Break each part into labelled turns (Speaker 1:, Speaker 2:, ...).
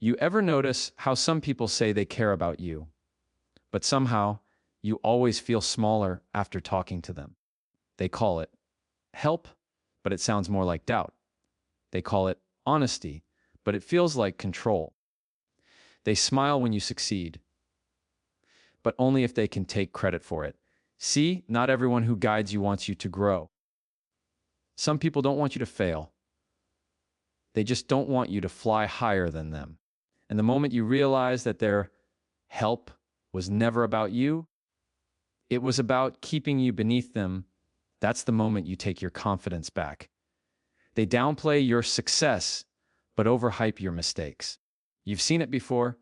Speaker 1: You ever notice how some people say they care about you, but somehow you always feel smaller after talking to them? They call it help, but it sounds more like doubt. They call it honesty, but it feels like control. They smile when you succeed, but only if they can take credit for it. See, not everyone who guides you wants you to grow. Some people don't want you to fail. They just don't want you to fly higher than them. And the moment you realize that their help was never about you, it was about keeping you beneath them, that's the moment you take your confidence back. They downplay your success, but overhype your mistakes. You've seen it before.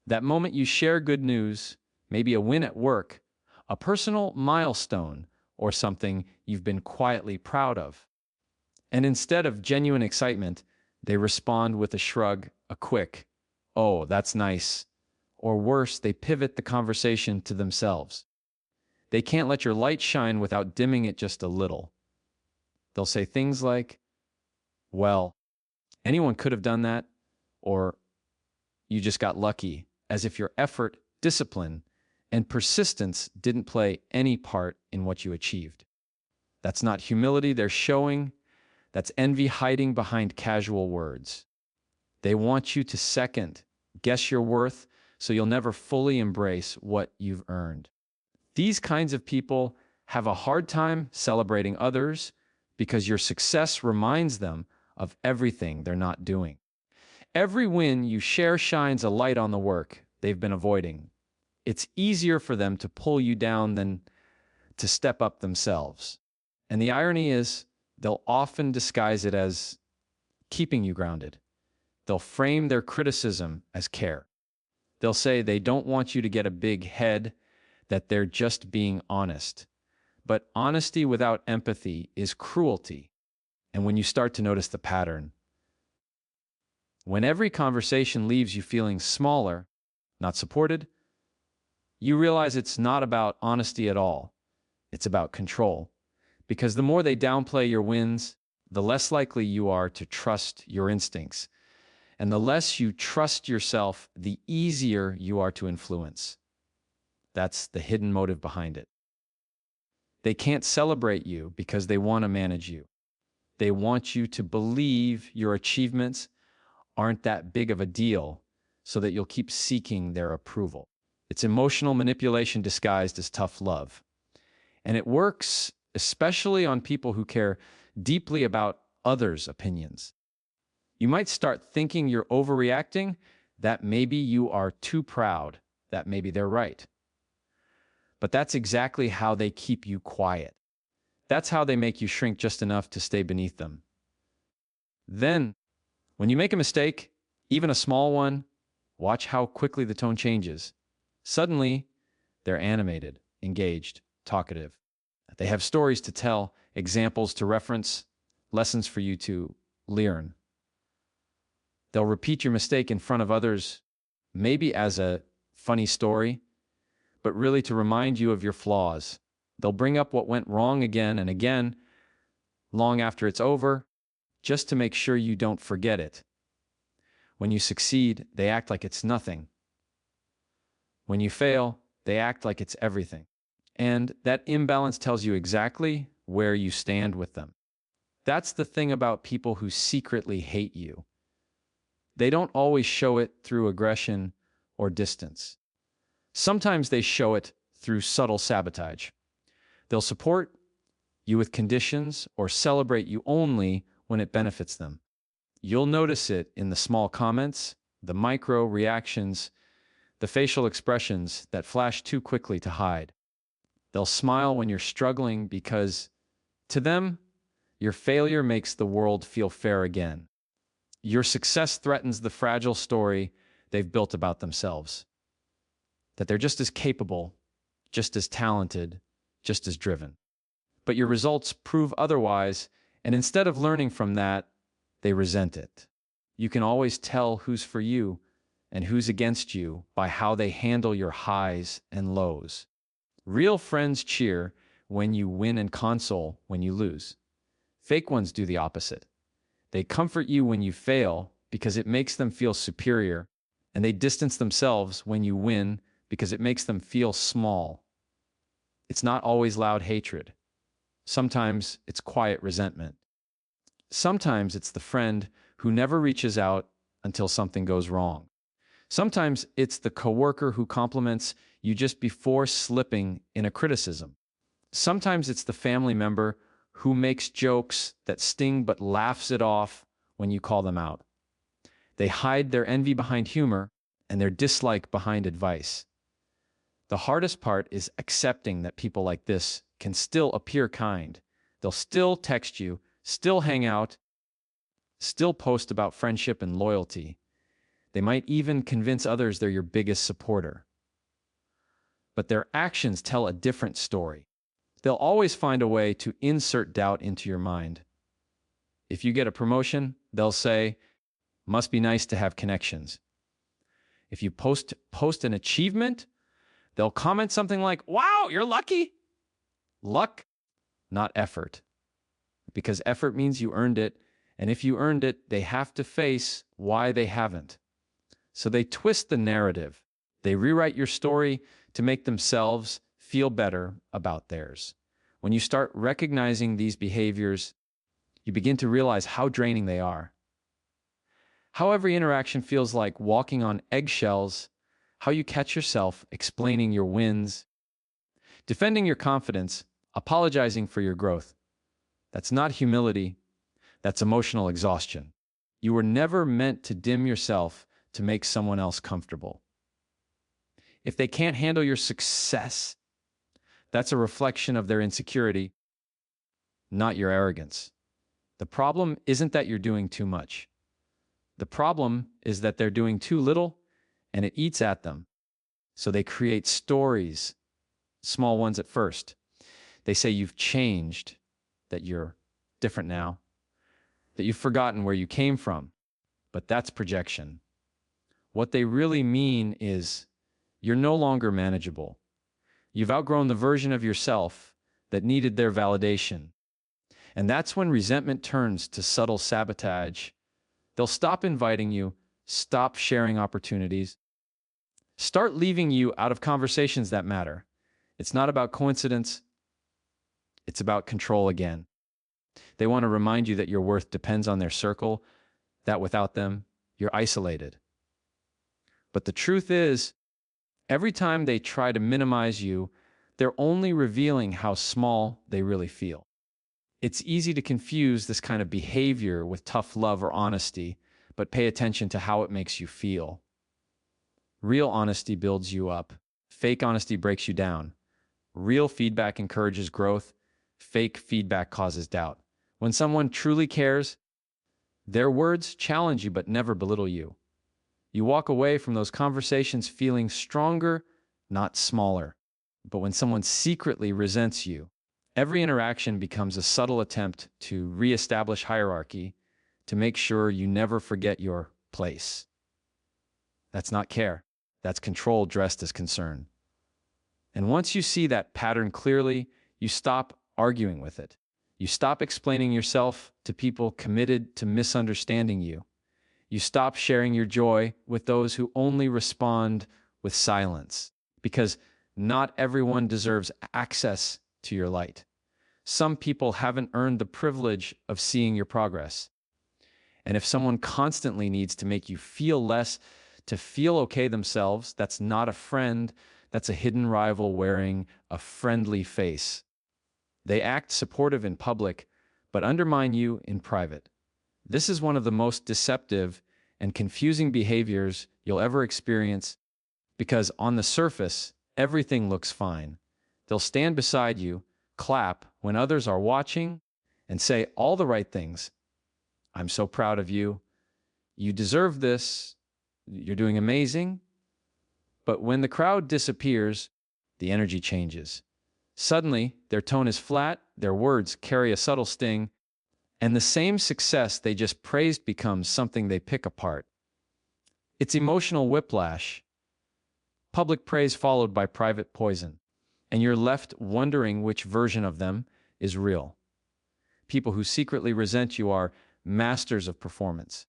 Speaker 1: That moment you share good news, maybe a win at work, a personal milestone, or something you've been quietly proud of. And instead of genuine excitement, they respond with a shrug, a quick, "Oh, that's nice." Or worse, they pivot the conversation to themselves. They can't let your light shine without dimming it just a little. They'll say things like, "Well, anyone could have done that," or "You just got lucky," as if your effort, discipline, and persistence didn't play any part in what you achieved. That's not humility they're showing. That's envy hiding behind casual words. They want you to second guess your worth so you'll never fully embrace what you've earned. These kinds of people have a hard time celebrating others because your success reminds them of everything they're not doing. Every win you share shines a light on the work they've been avoiding. It's easier for them to pull you down than to step up themselves. And the irony is, they'll often disguise it as keeping you grounded. They'll frame their criticism as care. They'll say they don't want you to get a big head, that they're just being honest. But honesty without empathy is cruelty. And when you start to notice the pattern, when every conversation leaves you feeling smaller, not supported, you realize it's not about honesty at all. It's about control. Because the more they downplay your wins, the less likely you are to trust your instincts. And the less you trust yourself, the easier you are to influence. That's the hidden motive behind it. They can't celebrate you because they want to manage you. They want you to believe your achievements aren't that big of a deal so that you'll keep seeking their approval. It's emotional manipulation disguised as tough love. And it works especially on people who care deeply about others' opinions. You might start thinking you're overreacting, that maybe you are too proud, that maybe they're right. But that's exactly how they keep you quiet. That's how they make you shrink just enough to stay beneath them. Then, when you make a mistake, even a small one, watch how quickly the tone changes. Suddenly, they're animated, engaged, talkative. They have stories to tell, examples to reference, lessons for you to learn. They'll repeat your mistake in front of others, maybe as a funny story, but really to remind you of your flaws. They'll bring up what went wrong again and again, long after it's over, just to make sure you don't forget it. When you succeed, they act like it's nothing. When you fail, they act like it's everything. And that imbalance tells you exactly where you stand with them. That's the thing about people who secretly hate you. They don't always show it through aggression or distance. Sometimes they show it through subtle sabotage. They'll support you with conditions or celebrate you only when it benefits them. You'll notice it in the small comments, the micro reactions, the facial expressions that flash too quickly to hide. They'll smile when you're struggling because, to them, your failure makes the world feel fair again. Your success threatens the fragile story they've built about themselves. That they're just as capable, just as talented, just as driven. But your results prove otherwise, and instead of learning from that, they resent it. You can always tell who's for you and who's against you by how they handle your highs and lows. Real friends cheer when you win and console when you lose. Fake ones do the opposite. They comfort you when you fail, because it makes them feel superior, and they distance themselves when you win because it makes them feel small. It's not always loud hatred. Sometimes it's quiet resentment. Sometimes it's the friend who never reaches out until something goes wrong. Sometimes it's the coworker who compliments you just before slipping in a criticism. Sometimes it's the family member who makes jokes that sting but laughs it off when you call them out. They hide their envy behind humor and their dislike behind advice. The hardest part is accepting that people like this can still appear kind. They'll still text you, still hang out, still post about friendship and loyalty. They might even convince others they're your biggest supporter. But their actions tell a different story. They'll always find a way to insert doubt into your mind. If you get a promotion, they'll say, "Must be nice to have connections." If you post an achievement, they'll comment something like, "Wow, you're lucky." Luck, not effort. Because effort means you earned it, and if you earned it, they have to face why they haven't. So they twist the narrative. They rewrite your story to make themselves feel better about theirs. When you start recognizing these behaviors, you begin to realize how draining they are. How every interaction feels like walking on eggshells, how you catch yourself explaining your wins, defending your confidence, apologizing for your growth. That's not humility, that's emotional exhaustion. You were never meant to dim yourself to make someone else comfortable. If they can't handle your success, that's a reflection of their insecurity, not your arrogance. The problem isn't that you're doing too much. The problem is that they're doing too little and it eats at them. So they create stories, small ones at first. They say you've changed, that you're different now, that you've forgotten where you came from. But that's projection. What they really mean is you're no longer manageable. You've outgrown the version of yourself that needed their validation. And that's when resentment turns to subtle sabotage. They'll stop inviting you, stop sharing opportunities, start leaving you out of conversations that matter. It's not about coincidence. It's about control again. They want to remind you that your worth depends on their circle, that without them, you're isolated. But the truth is, every time they try to minimize you, they're only revealing how small they really feel. It's easy to confuse this kind of behavior with tough love or honesty, but pay attention to how it makes you feel. Real honesty builds you up. Fake honesty breaks you down. Real feedback encourages growth. Fake feedback causes doubt. When someone truly cares, their words challenge you but never belittle you. You walk away from those conversations feeling stronger, not smaller. But when someone secretly resents you, every interaction becomes a subtle attempt to reestablish hierarchy, to make sure you never forget your place. That's not care. That's control dressed as concern. And once you see that pattern clearly, you stop arguing with it. You stop explaining yourself to people committed to misunderstanding you. You stop sharing your joy with those who only respond with silence, because not everyone deserves access to your light. Some people haven't earned the privilege of seeing your progress. And if someone constantly needs to make you feel less, to feel okay themselves, that's not a friend, that's a hidden rival wearing a friendly face. They act supportive in public, but undermine you in private. This is one of the most deceptive and confusing behaviors you'll ever experience, because on the surface, everything looks fine. They'll stand beside you, clap when others are watching, and say all the right things. "I'm so proud of you. You deserve this. You're doing amazing." But when the crowd disappears, the energy changes. Suddenly, their tone is flat, their words carry a subtle sting, and the same success they just praised becomes something they pick apart. It's emotional whiplash. Public praise followed by private poison, and you're left wondering which version of them is real. People who secretly resent you are masters of performance.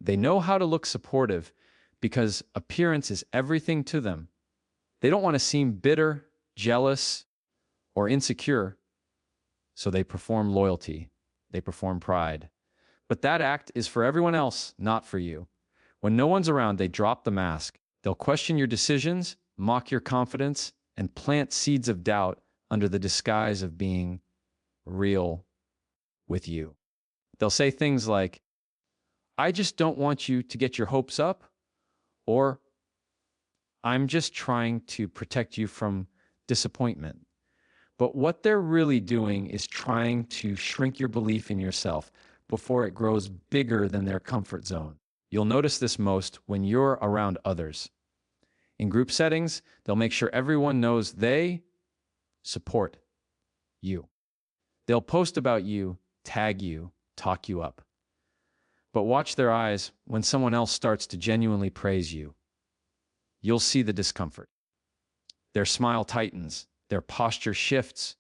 Speaker 1: They know how to look supportive because appearance is everything to them. They don't want to seem bitter, jealous, or insecure, so they perform loyalty. They perform pride. But that act is for everyone else, not for you. When no one's around, they drop the mask. They'll question your decisions, mock your confidence, and plant seeds of doubt under the disguise of being real with you. They'll say things like, I just don't want you to get your hopes up, or I'm just trying to protect you from disappointment. But what they're really doing is trying to shrink your belief in yourself before it grows bigger than their comfort zone. You'll notice this most when you're around others. In group settings, they'll make sure everyone knows they support you. They'll post about you, tag you, talk you up. But watch their eyes when someone else starts to genuinely praise you. You'll see the discomfort. Their smile tightens, their posture shifts,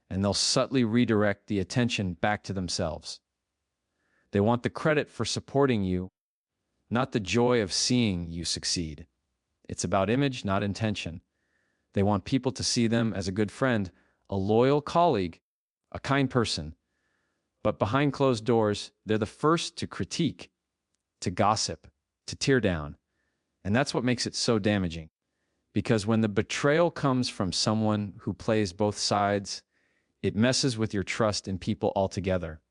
Speaker 1: and they'll subtly redirect the attention back to themselves. They want the credit for supporting you, not the joy of seeing you succeed. It's about image, not intention. They want people to see them as a good friend, a loyal colleague, a kind person. But behind closed doors, they're the first to critique, to gossip, to tear down. And that's what makes it so damaging. Because when the betrayal comes from someone who plays both sides, it messes with your trust in people altogether.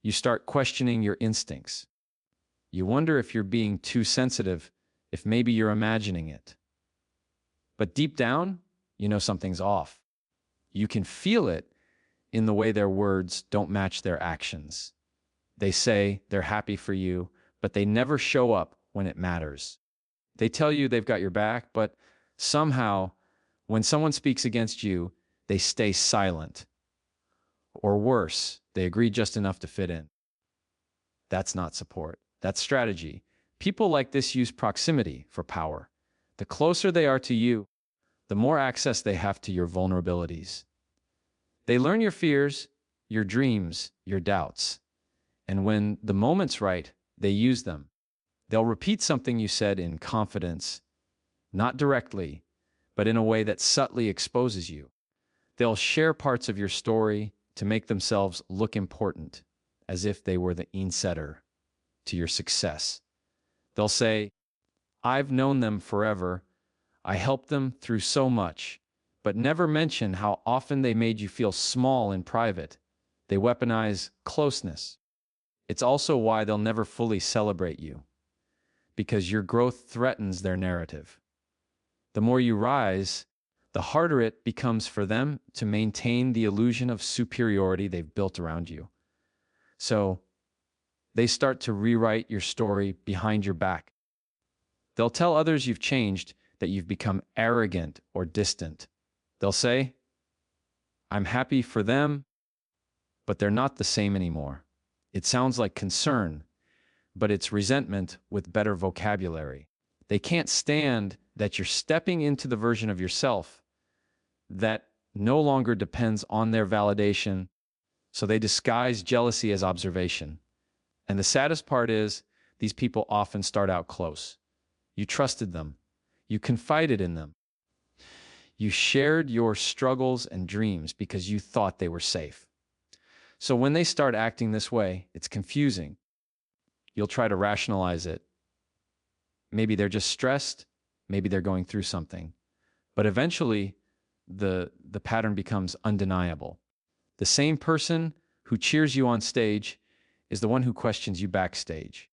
Speaker 1: You start questioning your instincts. You wonder if you're being too sensitive, if maybe you're imagining it. But deep down, you know something's off. You can feel it in the way their words don't match their actions. They say they're happy for you, but they never show up when it matters. They tell you they've got your back, but somehow, when someone speaks against you, they stay silent. Or worse, they agree just enough to fit in. That's not support. That's strategy. People like this use proximity for power. The closer they are to you, the more access they have to your vulnerabilities. They learn your fears, your dreams, your doubts. And when the moment's right, they use them. They'll repeat something you said in confidence, not directly, but in a way that subtly exposes you. They'll share parts of your story to make themselves look important, as if they were the insetter to your success. They'll say, I've known them forever. I helped them through so much, but never mention how often they made you feel small in private. They weaponize closeness. It's also why they'll never fully celebrate you, because your growth threatens their narrative. The more you rise, the harder it becomes for them to maintain the illusion of superiority they've built around you. So they start to rewrite your story behind your back. They'll tell others you've changed, that you've become arrogant or distant. They'll say, I'm happy for them, but they're not the same anymore. It sounds like concern, but it's resentment with better vocabulary. They can't stand that you're stepping into the version of yourself that no longer depends on their validation, so they disguise jealousy as observation. And the saddest part is, these people often start out close. You trusted them. You confided in them. You shared your struggles and dreams because you thought they were safe. So when they start acting this way, it's confusing. You'll try to rationalize it. Maybe they're just stressed. Maybe they're going through something. But eventually, the pattern becomes undeniable. The same person who cheers you on stage is the one who questions you backstage.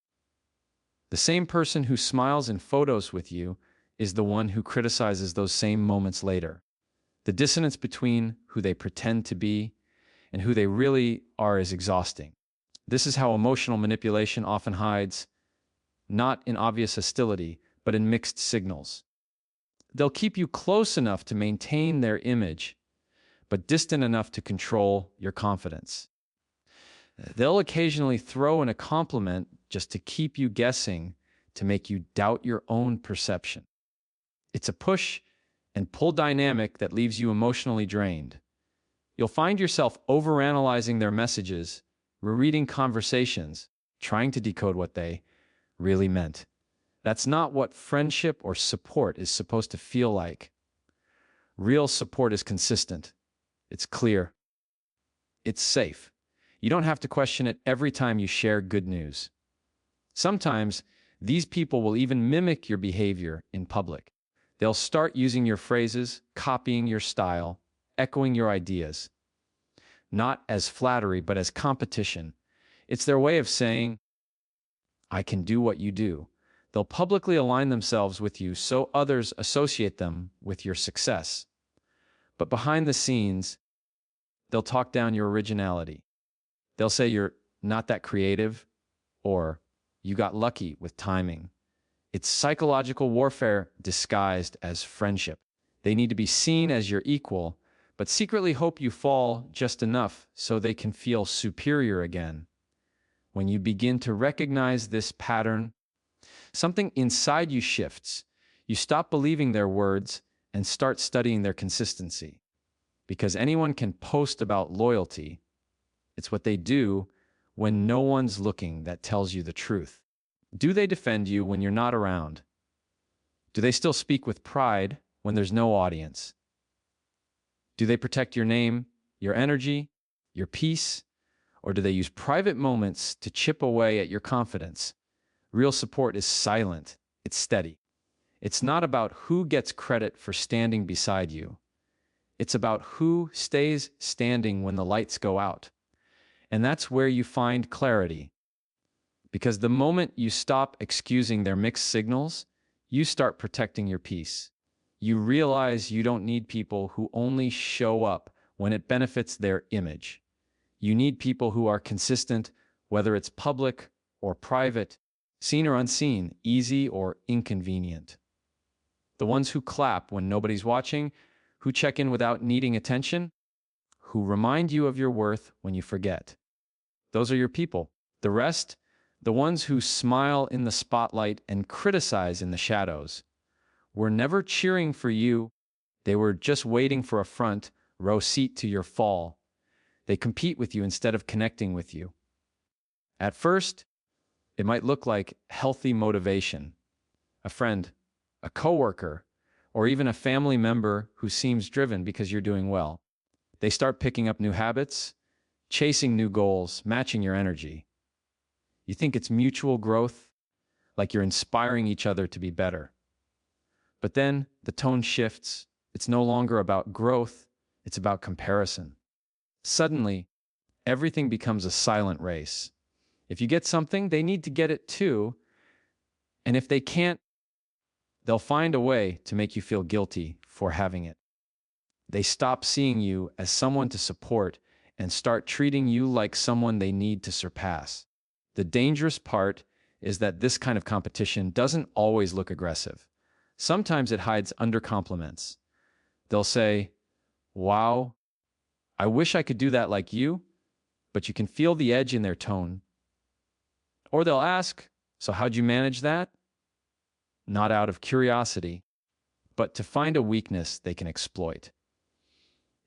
Speaker 1: The same person who smiles in photos with you is the one who criticizes those same moments later. The dissonance between who they pretend to be and who they really are is exhausting. This is how emotional manipulation often hides, not in obvious hostility, but in mixed signals. They'll keep you close enough to maintain their image, but distant enough to control your confidence. They'll occasionally throw in a compliment just to keep you guessing, to make you doubt your own perception. It's a push and pull dynamic that leaves you emotionally drained. You'll find yourself overanalyzing their messages, rereading conversations, trying to decode what they really meant. That's not what friendship or support is supposed to feel like. Real support is consistent. It's clear. It's safe. You don't have to question it every time you share good news. Sometimes, these people will even mimic your behavior in public. They'll start using your phrases, copying your style, echoing your ideas. Not as flattery, but as competition. It's their way of saying, I can do what you do. They'll publicly align themselves with you so others associate them with your success. But behind the scenes, they'll talk down your originality. They'll say you're not that creative, or you got lucky with timing. It's psychological warfare disguised as friendship. They need to be seen as your equal, but secretly hope you fall just enough so they can feel superior again. When you begin to recognize this pattern, something inside you shifts. You stop believing their words and start studying their consistency. Because anyone can post about loyalty. It's what they do when no one's looking that tells you the truth. Do they defend you when you're not around? Do they still speak with pride when there's no audience? Do they protect your name, your energy, your peace? Or do they use private moments to chip away at your confidence? Real support is silent. It's steady. It's not about who gets credit for standing beside you. It's about who stays standing when the lights go out. And that's where you find clarity. Because the moment you stop excusing their mixed signals, you start protecting your peace. You realize you don't need people who only show up when it benefits their image. You need people who are consistent, whether it's public or private, seen or unseen, easy or inconvenient. The ones who clap when nobody's watching, who check in without needing attention, who remind you of your worth when you forget. Those are your people. The rest, the ones who smile in the spotlight and criticize in the shadows, were never cheering for you. They were just waiting for a front row seat to your fall. They compete with you instead of connecting with you. At first, it might look like healthy motivation. A friend, a coworker, or even a family member who seems driven because you're doing well. They start picking up new habits, chasing new goals, matching your energy. You think it's mutual growth, like you're inspiring each other to be better. But then the tone shifts. It's no longer about growth, it's about comparison. Suddenly, everything becomes a silent race. If you get something, they need to get it too. And if they can't, they'll find a way to make you feel guilty for having it. They stop seeing you as someone to support and start treating you like someone they need to surpass. The dangerous part is that this kind of competition doesn't always look aggressive. Sometimes it hides under compliments. They'll say, "Wow, I wish I could do that like you," but you can feel the edge in their tone. Or they'll ask, "So how'd you manage that?" Not out of curiosity, but to find a weakness they can exploit.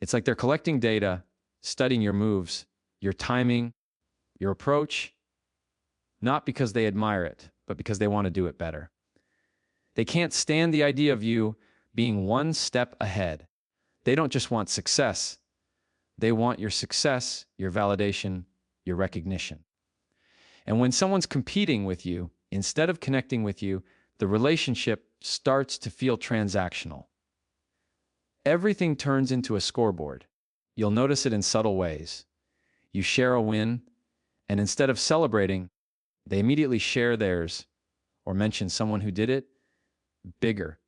Speaker 1: It's like they're collecting data, studying your moves, your timing, your approach, not because they admire it, but because they want to do it better. They can't stand the idea of you being one step ahead. They don't just want success. They want your success, your validation, your recognition. And when someone's competing with you, instead of connecting with you, the relationship starts to feel transactional. Everything turns into a scoreboard. You'll notice it in subtle ways. You share a win, and instead of celebrating, they immediately share theirs or mention someone who did it bigger.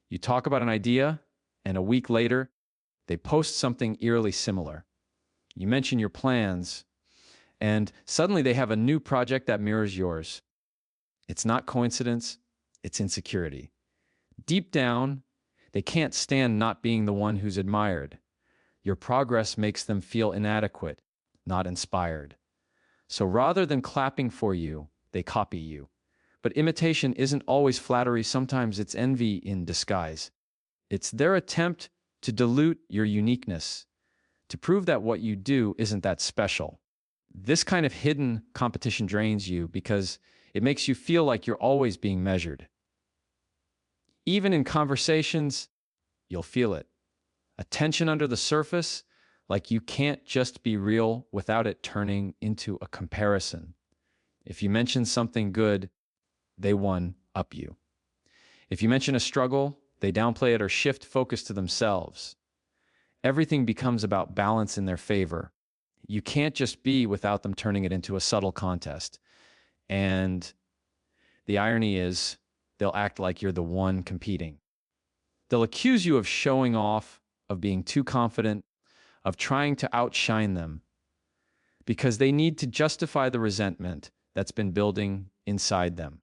Speaker 1: You talk about an idea, and a week later, they post something eerily similar. You mention your plans, and suddenly they have a new project that mirrors yours. It's not coincidence, it's insecurity. Deep down, they can't stand not being the one who's admired. Your progress makes them feel inadequate, not inspired. So rather than clapping for you, they copy you. But imitation isn't always flattery, sometimes it's envy in disguise. It's their attempt to dilute your uniqueness, to prove that what you do isn't that special. This kind of hidden competition drains you because It makes you feel like you're always being measured. Even in conversations, you'll feel it. A tension under the surface, like you can't just be real without it turning into a comparison. If you mention something good, they one-up you. If you mention a struggle, they downplay it or shift focus to themselves. Everything becomes about balance in their favor. You can't just be without them turning it into a subtle contest. And the irony is, they'll act like you're the one competing. They'll accuse you of showing off, of being too confident, of trying to outshine them, because they need to justify the resentment that's been building inside them.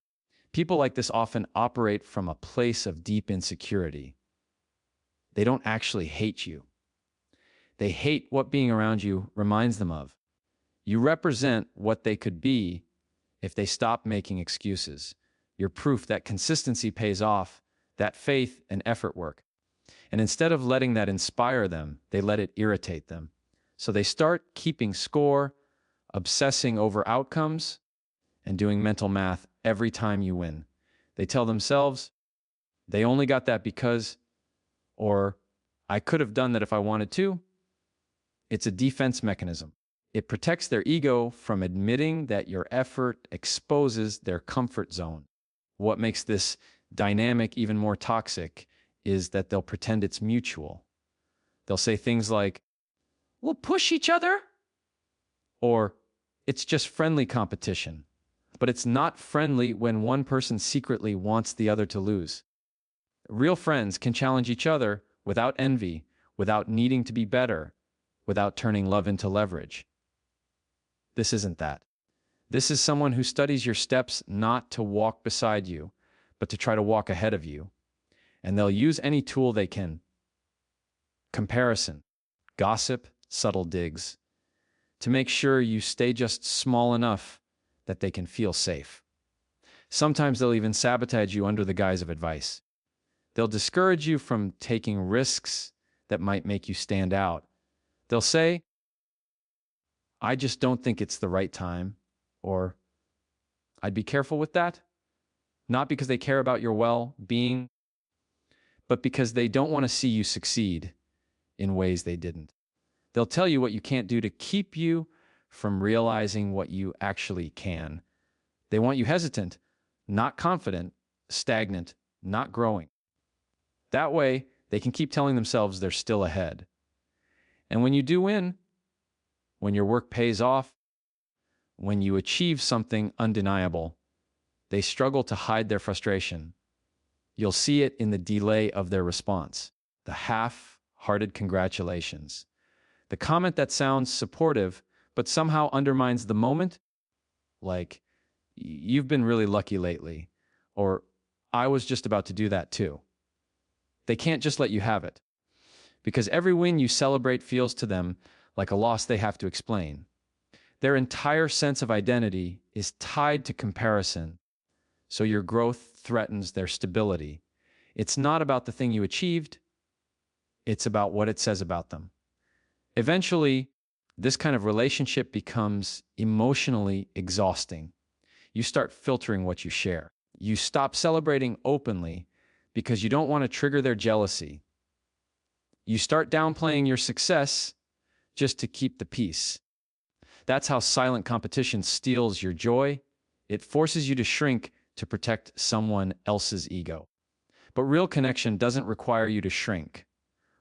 Speaker 1: People like this often operate from a place of deep insecurity. They don't actually hate you. They hate what being around you reminds them of. You represent what they could be if they stop making excuses. You're proof that consistency pays off, that faith and effort work. And instead of letting that inspire them, they let it irritate them. So they start keeping score, obsessing over outcomes, and doing mental math every time you win. They tell themselves, they only got that because, or I could have done that if I wanted to. It's a defense mechanism. It protects their ego from admitting that your effort exposes their comfort zone. What makes this dynamic even more toxic is that they'll pretend it's mutual. They'll say things like, we'll push each other, or it's just friendly competition. But it's not friendly when one person secretly wants the other to lose. Real friends can challenge each other without envy, without needing to be better, without turning love into leverage. This isn't that. This is someone who studies your steps not to walk beside you, but to try to walk ahead of you. And they'll use any tool they can. Comparison, gossip, subtle digs, to make sure you stay just small enough that they can feel safe. Sometimes they'll even sabotage you under the guise of advice. They'll discourage you from taking risks that might make you stand out. They'll say, I just don't think it's the right time, or I'd be careful with that. Not because they care about your well-being, but because they don't want to see you succeed in ways they didn't. They'll tell you what you can't do to keep you from realizing what you actually can. They want you hesitant, not confident, stagnant, not growing. That way, they can keep telling themselves they're still ahead. And when you do win, when your work pays off, when you achieve something undeniable, they struggle to hide their frustration. You'll see it in the delay of their response, the half-hearted congratulations, the comment that sounds supportive but somehow undermines the moment, like, you've been really lucky lately, or I was just about to do that too. They can't just let you have it, because every win you celebrate feels to them like a loss they have to explain. Their entire sense of identity is tied to comparison, so your growth threatens their stability. It's not about the thing you achieved, it's about what it says about them. Eventually, this kind of relationship becomes emotionally exhausting. You start filtering what you share. You stop celebrating openly because you don't want to trigger their jealousy. You start downplaying your success just to keep the peace. That's how silent competition steals your joy. It forces you to shrink to protect someone else's ego. But real connection doesn't require you to shrink.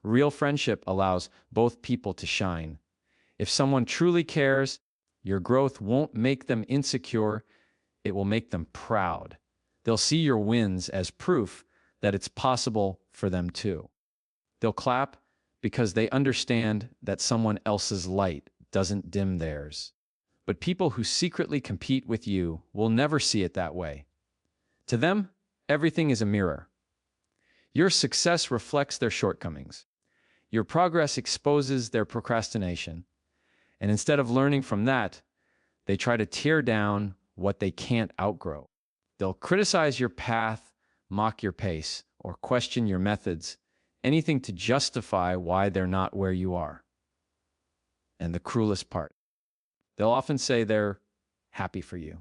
Speaker 1: Real friendship allows both people to shine. If someone truly cares, your growth won't make them insecure, it will make them proud. They'll see your wins as proof that it's possible for them too. They'll clap because they understand that someone else's light doesn't dim theirs. But people who secretly compete with you will never see it that way. To them, everything is a mirror. Your success reflects their shortcomings. Your progress exposes their procrastination. And instead of learning from that, they try to tear down what they can't outgrow. They'll criticize your path, mock your pace, or question your methods, anything to justify why they're not where you are. And the cruelest part, they'll often say they're happy for you.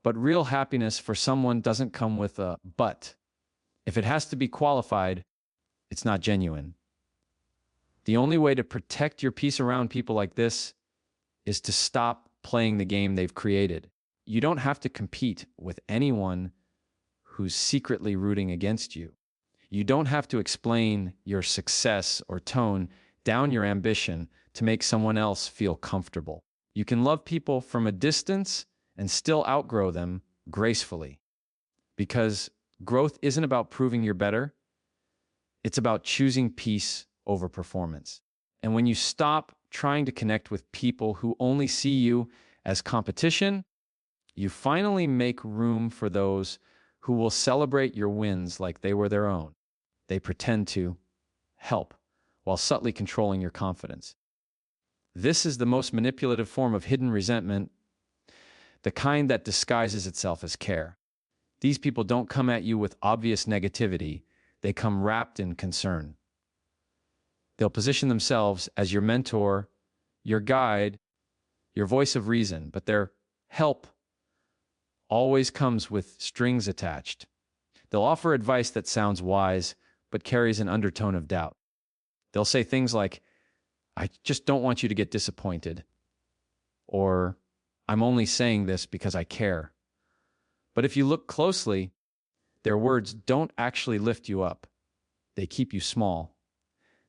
Speaker 1: But real happiness for someone doesn't come with a but. If it has to be qualified, it's not genuine. The only way to protect your peace around people like this is to stop playing the game they've created. You don't have to compete with anyone who's secretly rooting against you. You don't have to explain your success or tone down your ambition to make someone else feel comfortable. You can love people from a distance and still outgrow them gracefully. Because growth isn't about proving you're better, it's about choosing peace over performance. And when you stop trying to connect with people who only see you as competition, you finally make room for those who will celebrate your wins like they were their own. They pretend to help while subtly controlling your confidence. This is the most manipulative form of hidden resentment, the kind that disguises itself as care. These people don't come at you with obvious negativity, they come wrapped in concern. They'll position themselves as your mentor, your guide, your voice of reason, but their help always comes with strings attached. They'll offer advice that sounds wise, but carries an undertone of doubt. They'll say things like, I just don't want you to get disappointed, or I'm only saying this because I care. But if you look closely, their words don't actually lift you up. They keep you small.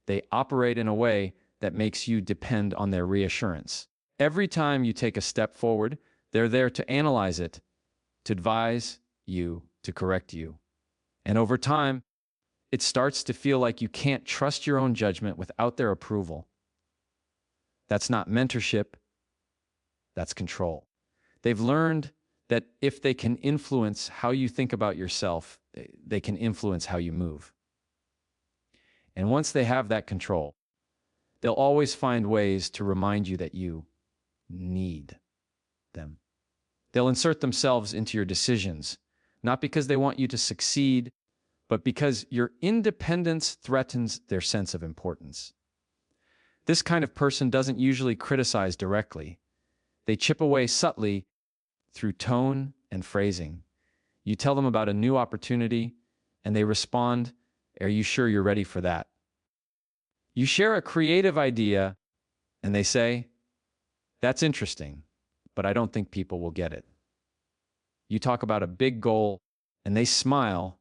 Speaker 1: They operate in a way that makes you depend on their reassurance. Every time you take a step forward, they're there to analyze it, to advise you, to correct you. And over time, it starts to feel like you can't trust your own judgment without their approval. That's not mentorship, that's control. They've learned that if they can influence how you think about yourself, they can influence how you move. And once they have that control, they'll always find ways to remind you that you need them. They'll insert themselves into your decisions, not because they want you to succeed, but because your independence threatens their sense of importance. This kind of person doesn't usually criticize directly. They chip away subtly through tone and phrasing. You tell them about a new opportunity, and they respond, "Are you sure you're ready for that?" You share a creative idea, and they say, "That's interesting, but I don't think people will get it." You talk about a big goal, and they smile,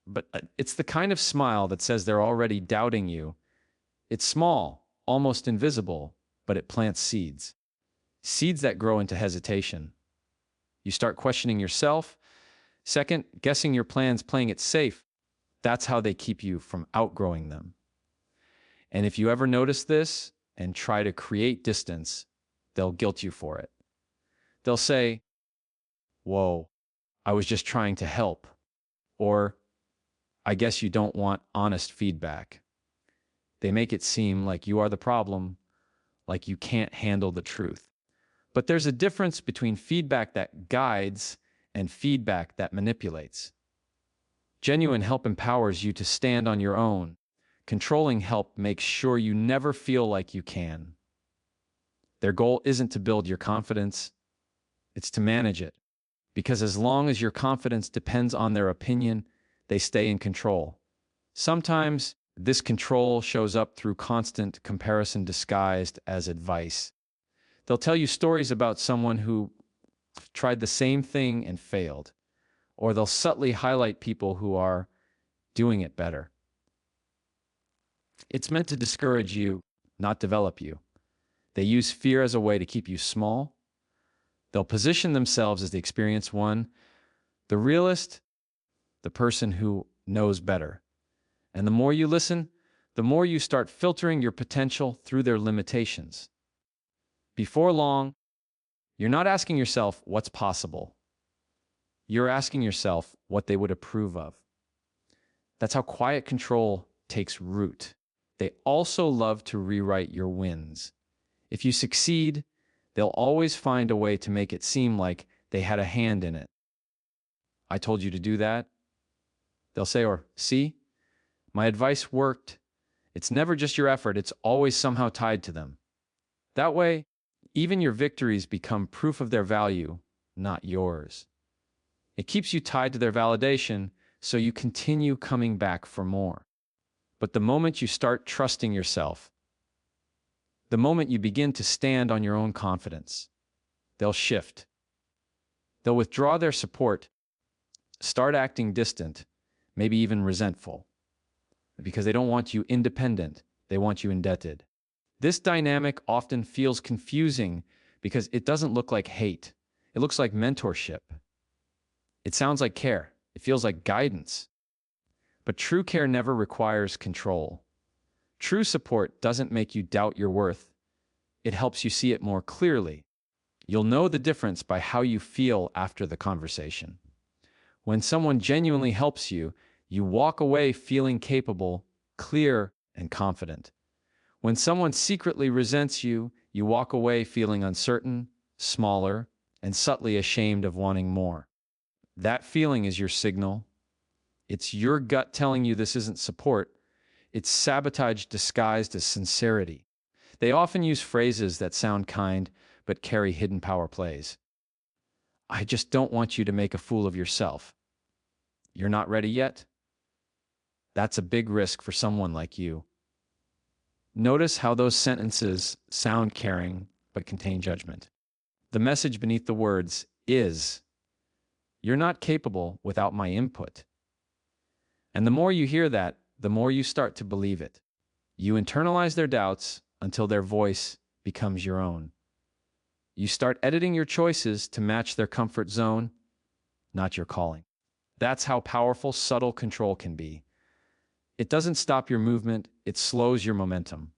Speaker 1: but it's the kind of smile that says they're already doubting you. It's small, almost invisible, but it plants seeds. Seeds that grow into hesitation. You start questioning yourself. Second, guessing your plans, playing it safe. That's how they keep you from outgrowing them. And if you ever notice this and try to create distance, they'll guilt you for it. They'll say, "Whoa, I was just trying to help." Or, "I guess you don't want honest feedback." They make it seem like you are the problem, like you can't handle the truth. But there's a difference between feedback that guides and feedback that manipulates. Genuine help empowers you to stand on your own. Controlling help makes sure you never feel like you can. Their goal isn't to build your confidence, it's to manage it. Because as long as your confidence depends on their opinion, they stay in control. Sometimes this control shows up through constant comparison disguised as advice. They'll tell you stories about someone who tried the same thing and failed, or they'll subtly highlight people who are doing it better. It's meant to discourage you, not develop you. They use fear as a way to keep you small. They'll position themselves as the experienced one, the realist, the person who knows better. And the more you listen, the more you start filtering your potential through their limitations. Before long, you're not asking yourself what's possible. You're asking yourself what they would approve of. That's how quiet control takes root. They also love to rewrite your wins. If you succeed, they'll always find a way to make it seem like they had a hand in it. "I told you to do that." They'll say, or, "See, my advice worked." It's never just your effort, it's always somehow tied to them. That way, even your victories become proof of their value, not yours. It keeps you tied to their validation, so you continue coming back for more. But the moment you start trusting yourself, the moment you begin to stand on your own confidence, they'll shift. They'll withdraw their support, start acting distant, maybe even resentful, because they don't want you independent, they want you indebted. This dynamic often feels confusing because it doesn't look like hate. It looks like mentorship. It sounds like care. It feels like guidance. But true care never requires control. True support doesn't make you doubt your worth. It helps you see it more clearly. You'll know the difference by how you feel after the conversation. When someone genuinely helps you, you walk away feeling capable, clear, and confident. When someone secretly resents you, you walk away feeling uncertain, smaller, and subtly ashamed of wanting more. That feeling is your signal. It's your gut telling you this isn't support. It's sabotage disguised as sincerity. They often use phrases that sound kind, but carry hidden power plays. I just don't want you to make a fool of yourself. You're not ready yet? That's a big risk for someone like you. Notice how those sentences sound caring, but contain judgment. The message beneath the words is, you're not capable without my input. And the more you hear that, the more you start to believe it. You internalize their doubts until their voice becomes your own. You start editing your choices to match their comfort zone, not your calling. That's how powerful subtle control can be. It doesn't stop your movement, it slows your momentum.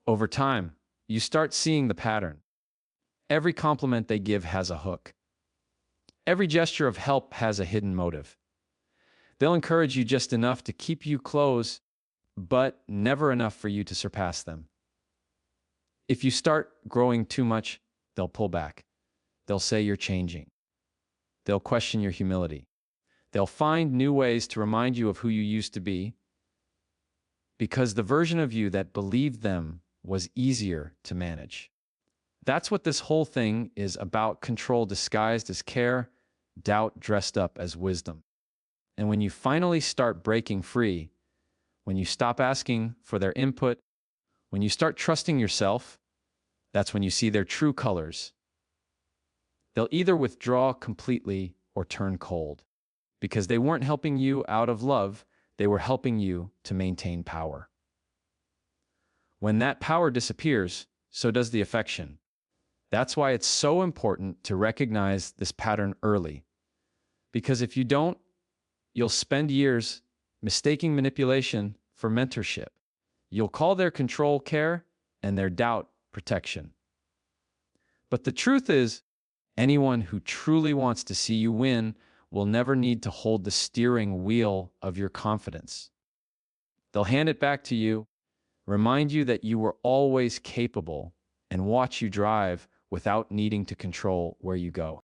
Speaker 1: Over time, you start seeing the pattern. Every compliment they give has a hook. Every gesture of help has a hidden motive. They'll encourage you just enough to keep you close, but never enough for you to surpass them. If you start growing too much, they'll pull back. They'll say you're changing. They'll question your humility. They'll find new ways to remind you of who you used to be, because the version of you that believed them was easier to manage. That's what this whole thing is about: control disguised as care, doubt dressed up as wisdom. And when you finally start breaking free, when you stop asking for their input, when you start trusting yourself, that's when you see their true colors. They'll either withdraw completely or turn cold, because they weren't helping you out of love, they were helping you to maintain power. When that power disappears, so does the affection. That's why it's so important to recognize this pattern early. Because if you don't, you'll spend years mistaking manipulation for mentorship. You'll call their control care and their doubt protection. But the truth is, anyone who truly wants to see you win will never need to hold the steering wheel of your confidence. They'll hand it back to you, remind you that you were always capable, and watch you drive without needing to control where you go.